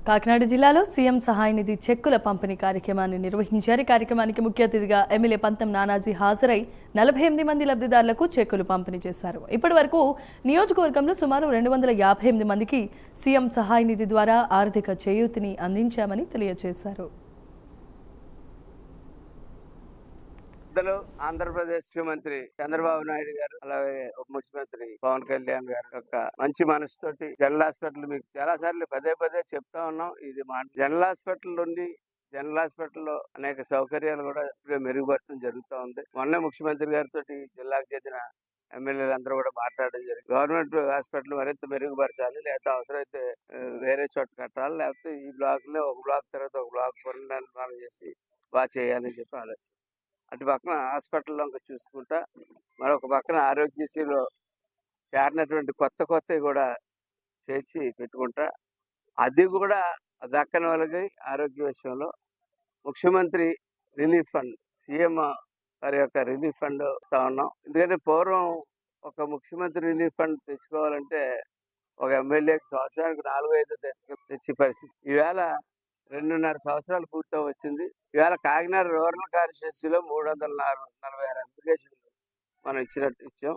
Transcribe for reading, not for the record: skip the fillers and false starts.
కాకినాడ జిల్లాలో సీఎం సహాయ నిధి చెక్కుల పంపిణీ కార్యక్రమాన్ని నిర్వహించారు. ఈ కార్యక్రమానికి ముఖ్య అతిథిగా ఎమ్మెల్యే పంతం నానాజీ హాజరై 48 మంది లబ్ధిదారులకు చెక్కులు పంపిణీ చేశారు. ఇప్పటి వరకు నియోజకవర్గంలో సుమారు 258 మందికి సీఎం సహాయ నిధి ద్వారా ఆర్థిక చేయూతిని అందించామని తెలియజేశారు. ఆంధ్రప్రదేశ్ ముఖ్యమంత్రి చంద్రబాబు నాయుడు గారు, అలాగే ఉప ముఖ్యమంత్రి పవన్ కళ్యాణ్ గారు యొక్క మంచి మనసుతోటి జనరల్ హాస్పిటల్ మీకు చాలా సార్లు పదే చెప్తా ఉన్నాం. ఇది మా జనరల్ హాస్పిటల్ నుండి జనరల్ హాస్పిటల్లో అనేక సౌకర్యాలు కూడా ఇప్పుడే మెరుగుపరచడం జరుగుతూ ఉంది. మొన్న ముఖ్యమంత్రి గారితో జిల్లాకు చెందిన ఎమ్మెల్యేలందరూ కూడా మాట్లాడడం జరిగింది. గవర్నమెంట్ హాస్పిటల్ మరింత మెరుగుపరచాలి, లేకపోతే అవసరమైతే వేరే చోట కట్టాలి, లేకపోతే ఈ బ్లాక్ లో ఒక బ్లాక్ తర్వాత ఒక బ్లాక్ పునర్నిర్మాణం చేసి బాగా చేయాలని చెప్పి ఆలోచన. అటు పక్కన హాస్పిటల్లో చూసుకుంటా మరొక పక్కన ఆరోగ్యశ్రీలో చేరినటువంటి కొత్తవి కూడా చేర్చి పెట్టుకుంటా, అది కూడా దక్కని వాళ్ళకి ఆరోగ్య విషయంలో ముఖ్యమంత్రి రిలీఫ్ ఫండ్, సీఎం వారి యొక్క రిలీఫ్ ఫండ్ ఇస్తా ఉన్నాం. ఎందుకంటే పూర్వం ఒక ముఖ్యమంత్రి రిలీఫ్ ఫండ్ తెచ్చుకోవాలంటే ఒక ఎమ్మెల్యేకి సంవత్సరానికి 4-5 తెచ్చే పరిస్థితి. ఈవేళ 2.5 సంవత్సరాలు పూర్తి వచ్చింది. ఇవాళ కాకినాడ రూరల్ కాన్స్టిట్యూన్సీలో 346 అప్లికేషన్లు మనం ఇచ్చాం.